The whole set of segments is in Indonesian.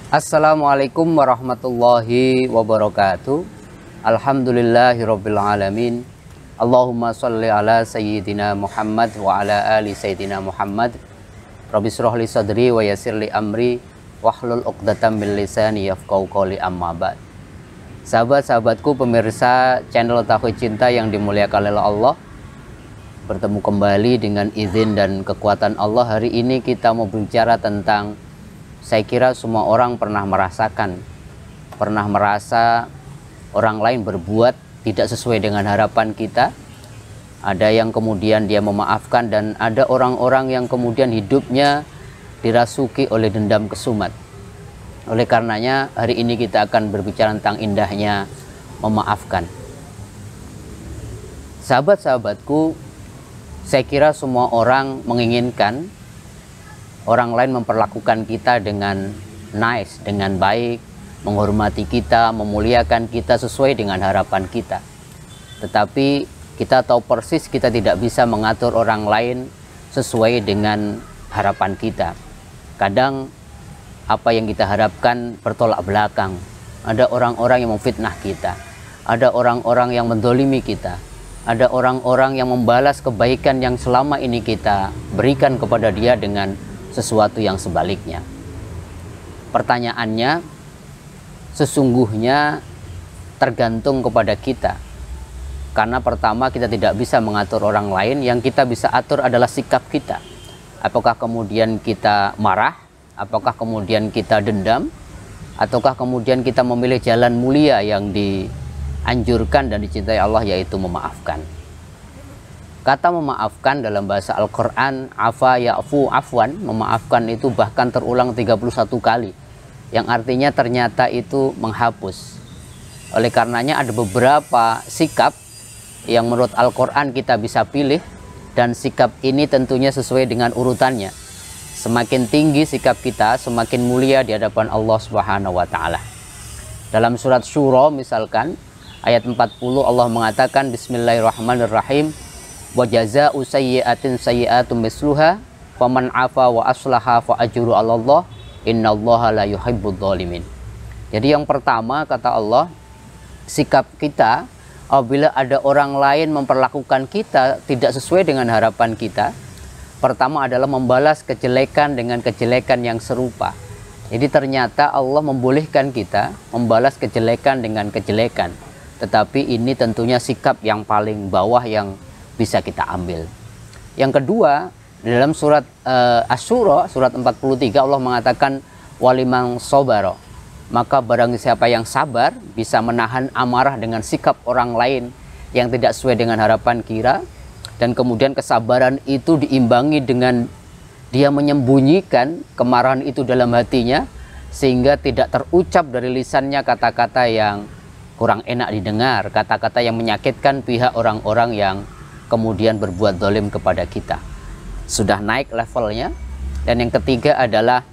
Assalamualaikum warahmatullahi wabarakatuh. Alhamdulillahirabbil alamin. Allahumma shalli ala sayyidina Muhammad wa ala ali sayyidina Muhammad. Rabbi shrah li sadri wa yassir li amri wahlul 'uqdatam min lisani yafqahu qawli, amma ba'd. Sahabat-sahabatku, pemirsa channel Tauhid Cinta yang dimuliakan oleh Allah, bertemu kembali dengan izin dan kekuatan Allah. Hari ini kita mau berbicara tentang, saya kira semua orang pernah merasakan, pernah merasa orang lain berbuat tidak sesuai dengan harapan kita. Ada yang kemudian dia memaafkan, dan ada orang-orang yang kemudian hidupnya dirasuki oleh dendam kesumat. Oleh karenanya hari ini kita akan berbicara tentang indahnya memaafkan. Sahabat-sahabatku, saya kira semua orang menginginkan orang lain memperlakukan kita dengan nice, dengan baik, menghormati kita, memuliakan kita sesuai dengan harapan kita. Tetapi kita tahu persis kita tidak bisa mengatur orang lain sesuai dengan harapan kita. Kadang apa yang kita harapkan bertolak belakang. Ada orang-orang yang memfitnah kita, ada orang-orang yang mendolimi kita, ada orang-orang yang membalas kebaikan yang selama ini kita berikan kepada dia dengan sesuatu yang sebaliknya. Pertanyaannya, sesungguhnya tergantung kepada kita. Karena pertama, kita tidak bisa mengatur orang lain. Yang kita bisa atur adalah sikap kita. Apakah kemudian kita marah? Apakah kemudian kita dendam? Ataukah kemudian kita memilih jalan mulia yang dianjurkan dan dicintai Allah, yaitu memaafkan. Kata memaafkan dalam bahasa Al-Quran, afa ya'fu afwan, memaafkan itu bahkan terulang 31 kali, yang artinya ternyata itu menghapus. Oleh karenanya ada beberapa sikap yang menurut Al-Quran kita bisa pilih, dan sikap ini tentunya sesuai dengan urutannya. Semakin tinggi sikap kita, semakin mulia di hadapan Allah Subhanahu wa Ta'ala. Dalam surat Syura misalkan ayat 40, Allah mengatakan, Bismillahirrahmanirrahim, wa jazaa'u sayyi'atin sayyi'atun misluha faman 'afa wa aslaha fa ajru 'alallah innallaha la yuhibbudz dzalimin. Jadi yang pertama, kata Allah, sikap kita apabila ada orang lain memperlakukan kita tidak sesuai dengan harapan kita, pertama adalah membalas kejelekan dengan kejelekan yang serupa. Jadi ternyata Allah membolehkan kita membalas kejelekan dengan kejelekan. Tetapi ini tentunya sikap yang paling bawah yang bisa kita ambil. Yang kedua, di dalam surat Asy-Syura surat 43, Allah mengatakan walimang sobaro, maka barang siapa yang sabar bisa menahan amarah dengan sikap orang lain yang tidak sesuai dengan harapan kita, dan kemudian kesabaran itu diimbangi dengan dia menyembunyikan kemarahan itu dalam hatinya, sehingga tidak terucap dari lisannya kata-kata yang kurang enak didengar, kata-kata yang menyakitkan pihak orang-orang yang kemudian berbuat zalim kepada kita. Sudah naik levelnya. Dan yang ketiga adalah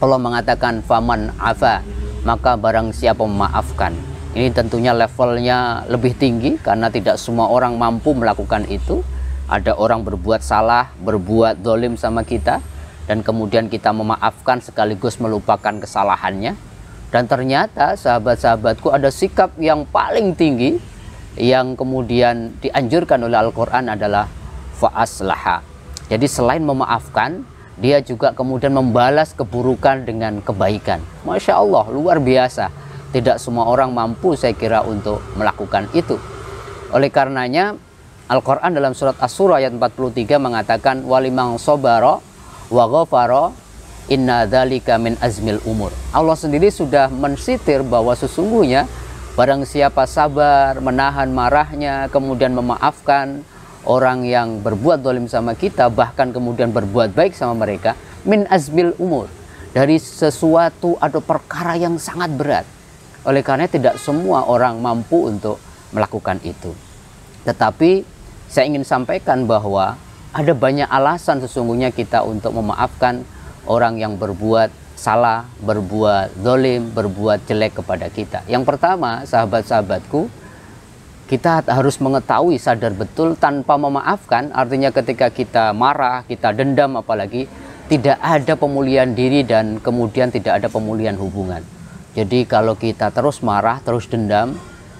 Allah mengatakan faman afa, maka barang siapa memaafkan. Ini tentunya levelnya lebih tinggi karena tidak semua orang mampu melakukan itu. Ada orang berbuat salah, berbuat zalim sama kita, dan kemudian kita memaafkan sekaligus melupakan kesalahannya. Dan ternyata sahabat-sahabatku, ada sikap yang paling tinggi yang kemudian dianjurkan oleh Al-Quran adalah fa'aslaha. Jadi selain memaafkan, dia juga kemudian membalas keburukan dengan kebaikan. Masya Allah, luar biasa. Tidak semua orang mampu, saya kira, untuk melakukan itu. Oleh karenanya Al-Quran dalam surat Asy-Syura ayat 43 mengatakan walimang sobaro wa ghafaro inna dzalika min azmil umur. Allah sendiri sudah mensitir bahwa sesungguhnya barang siapa sabar, menahan marahnya, kemudian memaafkan orang yang berbuat zalim sama kita, bahkan kemudian berbuat baik sama mereka, min azmil umur, dari sesuatu atau perkara yang sangat berat. Oleh karena tidak semua orang mampu untuk melakukan itu. Tetapi saya ingin sampaikan bahwa ada banyak alasan sesungguhnya kita untuk memaafkan orang yang berbuat salah, berbuat zalim, berbuat jelek kepada kita. Yang pertama, sahabat-sahabatku, kita harus mengetahui, sadar betul, tanpa memaafkan, artinya ketika kita marah, kita dendam apalagi, tidak ada pemulihan diri dan kemudian tidak ada pemulihan hubungan. Jadi kalau kita terus marah, terus dendam,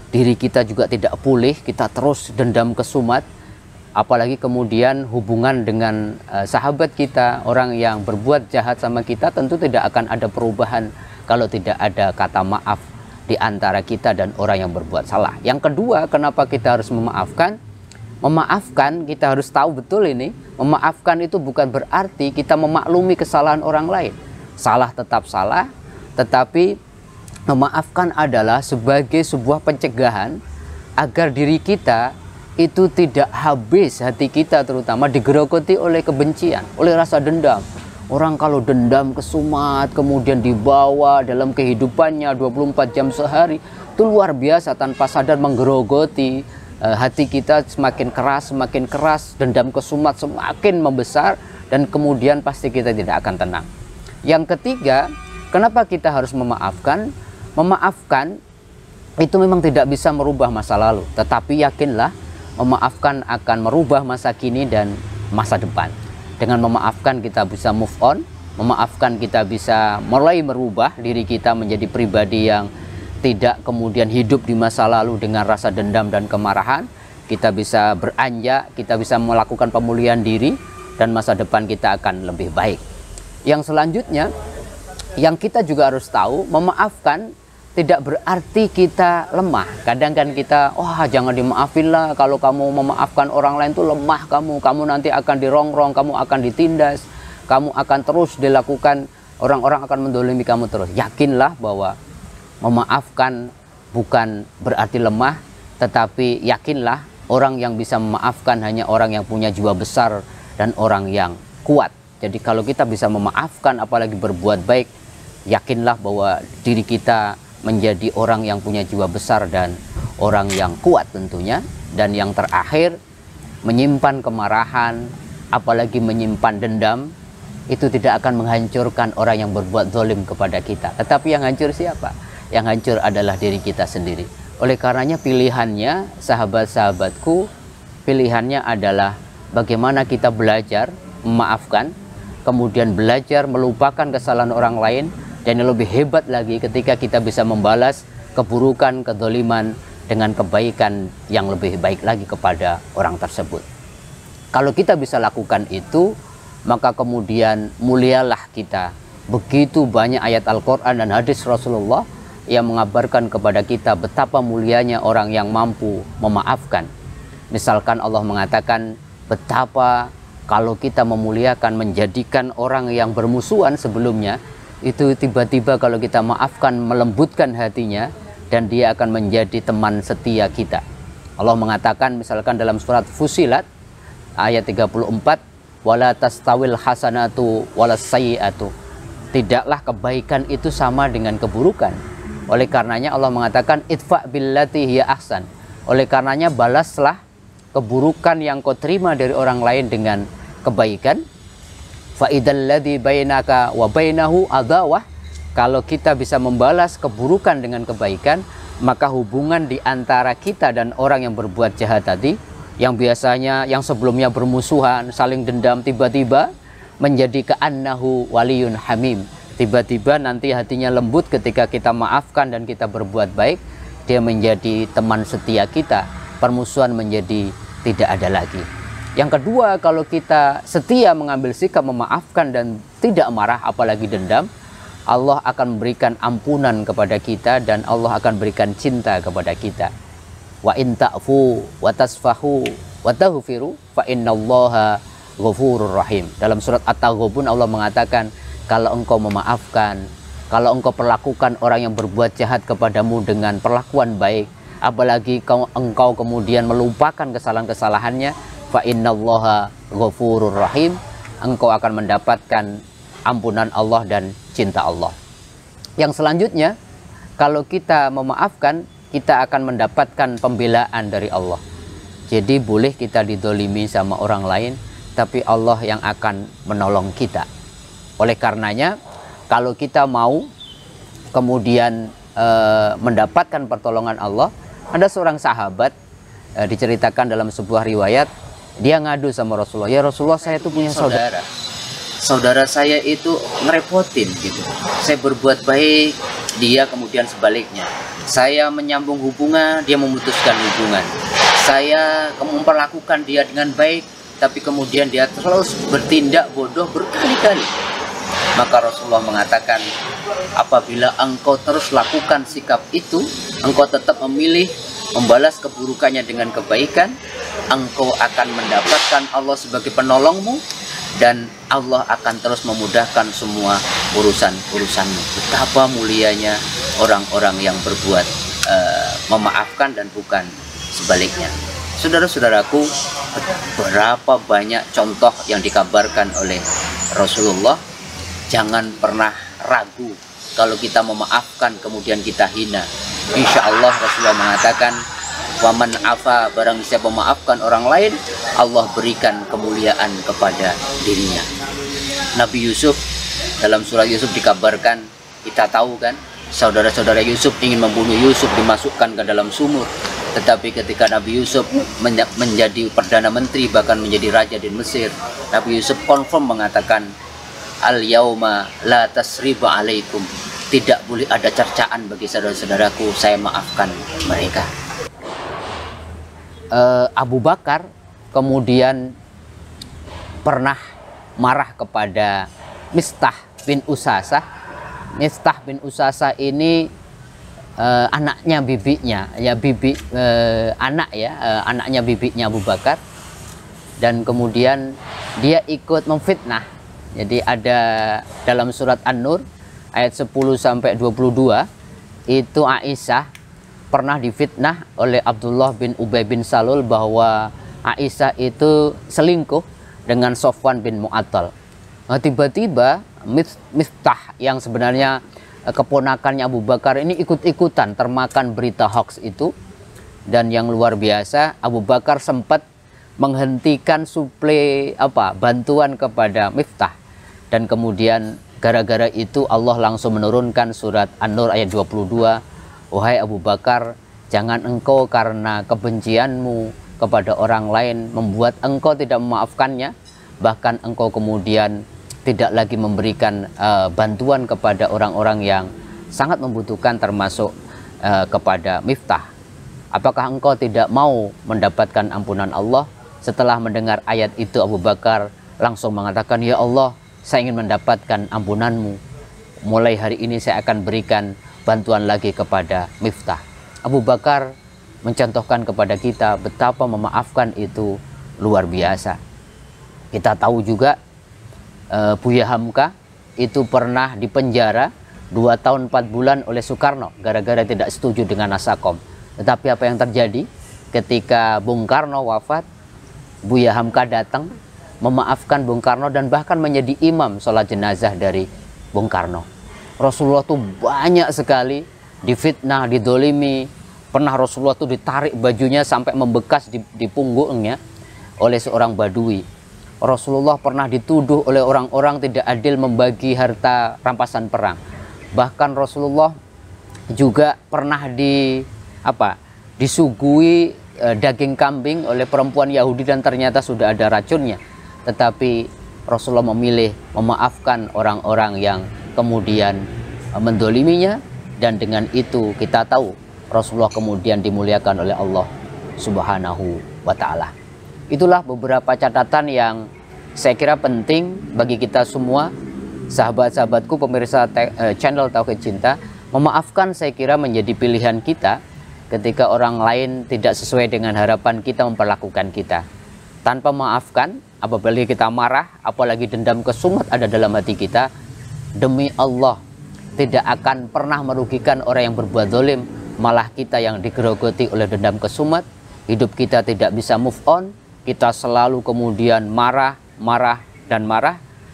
diri kita juga tidak pulih, kita terus dendam kesumat, apalagi kemudian hubungan dengan sahabat kita, orang yang berbuat jahat sama kita, tentu tidak akan ada perubahan kalau tidak ada kata maaf di antara kita dan orang yang berbuat salah. Yang kedua, kenapa kita harus memaafkan? Memaafkan, kita harus tahu betul ini, memaafkan itu bukan berarti kita memaklumi kesalahan orang lain. Salah tetap salah, tetapi memaafkan adalah sebagai sebuah pencegahan agar diri kita itu tidak habis, hati kita terutama digerogoti oleh kebencian, oleh rasa dendam. Orang kalau dendam kesumat, kemudian dibawa dalam kehidupannya 24 jam sehari, itu luar biasa, tanpa sadar menggerogoti hati kita, semakin keras, dendam kesumat semakin membesar, dan kemudian pasti kita tidak akan tenang. Yang ketiga, kenapa kita harus memaafkan? Memaafkan itu memang tidak bisa merubah masa lalu, tetapi yakinlah memaafkan akan merubah masa kini dan masa depan. Dengan memaafkan kita bisa move on, memaafkan kita bisa mulai merubah diri kita menjadi pribadi yang tidak kemudian hidup di masa lalu dengan rasa dendam dan kemarahan. Kita bisa beranjak, kita bisa melakukan pemulihan diri, dan masa depan kita akan lebih baik. Yang selanjutnya, yang kita juga harus tahu, memaafkan tidak berarti kita lemah. Kadang kan kita, wah jangan dimaafin lah, kalau kamu memaafkan orang lain tuh lemah kamu nanti akan dirongrong, kamu akan ditindas, kamu akan terus dilakukan, orang-orang akan mendolimi kamu terus. Yakinlah bahwa memaafkan bukan berarti lemah, tetapi yakinlah orang yang bisa memaafkan hanya orang yang punya jiwa besar dan orang yang kuat. Jadi kalau kita bisa memaafkan apalagi berbuat baik, yakinlah bahwa diri kita menjadi orang yang punya jiwa besar dan orang yang kuat tentunya. Dan yang terakhir, menyimpan kemarahan, apalagi menyimpan dendam, itu tidak akan menghancurkan orang yang berbuat zalim kepada kita. Tetapi yang hancur siapa? Yang hancur adalah diri kita sendiri. Oleh karenanya pilihannya, sahabat-sahabatku, pilihannya adalah bagaimana kita belajar memaafkan, kemudian belajar melupakan kesalahan orang lain, dan yang lebih hebat lagi ketika kita bisa membalas keburukan, kedzaliman dengan kebaikan yang lebih baik lagi kepada orang tersebut. Kalau kita bisa lakukan itu, maka kemudian mulialah kita. Begitu banyak ayat Al-Quran dan hadis Rasulullah yang mengabarkan kepada kita betapa mulianya orang yang mampu memaafkan. Misalkan Allah mengatakan betapa kalau kita memuliakan, menjadikan orang yang bermusuhan sebelumnya, itu tiba-tiba kalau kita maafkan, melembutkan hatinya, dan dia akan menjadi teman setia kita. Allah mengatakan misalkan dalam surat Fussilat ayat 34, wala tastawil hasanatu walas sayyi'atu. Tidaklah kebaikan itu sama dengan keburukan. Oleh karenanya Allah mengatakan idfa billati hiya ahsan. Oleh karenanya balaslah keburukan yang kau terima dari orang lain dengan kebaikan. Fa idzal ladzi bainaka wa bainahu adawah. Kalau kita bisa membalas keburukan dengan kebaikan, maka hubungan di antara kita dan orang yang berbuat jahat tadi, yang biasanya yang sebelumnya bermusuhan, saling dendam, tiba-tiba menjadi ka'annahu waliyun hamim. Tiba-tiba nanti hatinya lembut ketika kita maafkan dan kita berbuat baik, dia menjadi teman setia kita. Permusuhan menjadi tidak ada lagi. Yang kedua, kalau kita setia mengambil sikap memaafkan dan tidak marah apalagi dendam, Allah akan memberikan ampunan kepada kita dan Allah akan berikan cinta kepada kita. Wa in ta'fu wa tasfahu wa taghfiru fa innallaha ghafurur rahim. Dalam surat At-Taghabun Allah mengatakan, kalau engkau memaafkan, kalau engkau perlakukan orang yang berbuat jahat kepadamu dengan perlakuan baik, apalagi engkau kemudian melupakan kesalahan-kesalahannya, fa innallaha ghafurur rahim, engkau akan mendapatkan ampunan Allah dan cinta Allah. Yang selanjutnya, kalau kita memaafkan, kita akan mendapatkan pembelaan dari Allah. Jadi boleh kita didolimi sama orang lain, tapi Allah yang akan menolong kita. Oleh karenanya, kalau kita mau kemudian mendapatkan pertolongan Allah, ada seorang sahabat diceritakan dalam sebuah riwayat, dia ngadu sama Rasulullah, ya Rasulullah, saya itu punya saudara. saudara saya itu ngerepotin gitu. Saya berbuat baik, dia kemudian sebaliknya. Saya menyambung hubungan, dia memutuskan hubungan. Saya memperlakukan dia dengan baik, tapi kemudian dia terus bertindak bodoh berkali-kali. Maka Rasulullah mengatakan, apabila engkau terus lakukan sikap itu, engkau tetap memilih membalas keburukannya dengan kebaikan, engkau akan mendapatkan Allah sebagai penolongmu, dan Allah akan terus memudahkan semua urusan-urusanmu. Betapa mulianya orang-orang yang berbuat memaafkan dan bukan sebaliknya. Saudara-saudaraku, berapa banyak contoh yang dikabarkan oleh Rasulullah. Jangan pernah ragu kalau kita memaafkan kemudian kita hina. Insya Allah Rasulullah mengatakan, waman afa, barang siapa memaafkan orang lain, Allah berikan kemuliaan kepada dirinya. Nabi Yusuf, dalam surah Yusuf dikabarkan, kita tahu kan, saudara-saudara Yusuf ingin membunuh Yusuf, dimasukkan ke dalam sumur. Tetapi ketika Nabi Yusuf menjadi Perdana Menteri, bahkan menjadi Raja di Mesir, Nabi Yusuf confirm mengatakan, al-yauma la tasriba alaikum, tidak boleh ada cercaan bagi saudara-saudaraku, saya maafkan mereka. Abu Bakar kemudian pernah marah kepada Mistah bin Usasah. Mistah bin Usasah ini anaknya bibinya, ya anaknya bibinya Abu Bakar, dan kemudian dia ikut memfitnah. Jadi ada dalam surat An-Nur ayat 10 sampai 22 itu Aisyah pernah difitnah oleh Abdullah bin Ubay bin Salul bahwa Aisyah itu selingkuh dengan Sofwan bin Mu'attal. Nah, tiba-tiba Miftah yang sebenarnya keponakannya Abu Bakar ini ikut-ikutan termakan berita hoax itu, dan yang luar biasa Abu Bakar sempat menghentikan suplai bantuan kepada Miftah, dan kemudian gara-gara itu Allah langsung menurunkan surat An-Nur ayat 22, wahai Abu Bakar, jangan engkau karena kebencianmu kepada orang lain membuat engkau tidak memaafkannya, bahkan engkau kemudian tidak lagi memberikan bantuan kepada orang-orang yang sangat membutuhkan, termasuk kepada Miftah. Apakah engkau tidak mau mendapatkan ampunan Allah? Setelah mendengar ayat itu, Abu Bakar langsung mengatakan, ya Allah, saya ingin mendapatkan ampunanmu. Mulai hari ini saya akan berikan bantuan lagi kepada Miftah. Abu Bakar mencontohkan kepada kita betapa memaafkan itu luar biasa. Kita tahu juga Buya Hamka itu pernah dipenjara 2 tahun 4 bulan oleh Soekarno gara-gara tidak setuju dengan Nasakom. Tetapi apa yang terjadi ketika Bung Karno wafat, Buya Hamka datang memaafkan Bung Karno dan bahkan menjadi imam sholat jenazah dari Bung Karno. Rasulullah tuh banyak sekali difitnah, didolimi. Pernah Rasulullah tuh ditarik bajunya sampai membekas di punggungnya oleh seorang badui. Rasulullah pernah dituduh oleh orang-orang tidak adil membagi harta rampasan perang. Bahkan Rasulullah juga pernah disuguhi daging kambing oleh perempuan Yahudi dan ternyata sudah ada racunnya. Tetapi Rasulullah memilih memaafkan orang-orang yang kemudian mendoliminya, dan dengan itu kita tahu Rasulullah kemudian dimuliakan oleh Allah Subhanahu wa Ta'ala. Itulah beberapa catatan yang saya kira penting bagi kita semua, sahabat-sahabatku pemirsa channel Tauhid Cinta. Memaafkan saya kira menjadi pilihan kita ketika orang lain tidak sesuai dengan harapan kita memperlakukan kita. Tanpa maafkan, apabila kita marah, apalagi dendam kesumat ada dalam hati kita, demi Allah tidak akan pernah merugikan orang yang berbuat zalim, malah kita yang digerogoti oleh dendam kesumat. Hidup kita tidak bisa move on, kita selalu kemudian marah,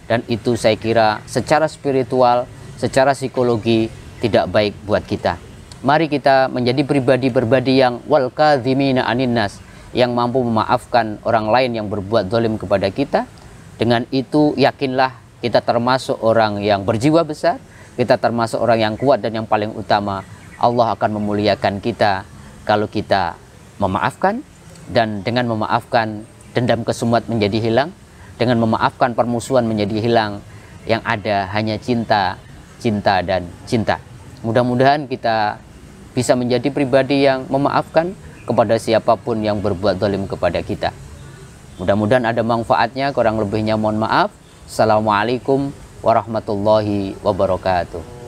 dan itu saya kira secara spiritual, secara psikologi tidak baik buat kita. Mari kita menjadi pribadi-pribadi yang wal kadzimina anin nas, yang mampu memaafkan orang lain yang berbuat zalim kepada kita. Dengan itu yakinlah kita termasuk orang yang berjiwa besar, kita termasuk orang yang kuat, dan yang paling utama Allah akan memuliakan kita kalau kita memaafkan. Dan dengan memaafkan, dendam kesumat menjadi hilang, Dengan memaafkan, permusuhan menjadi hilang. Yang ada hanya cinta, cinta, dan cinta. Mudah-mudahan kita bisa menjadi pribadi yang memaafkan kepada siapapun yang berbuat zalim kepada kita. Mudah-mudahan ada manfaatnya, kurang lebihnya mohon maaf. Assalamualaikum warahmatullahi wabarakatuh.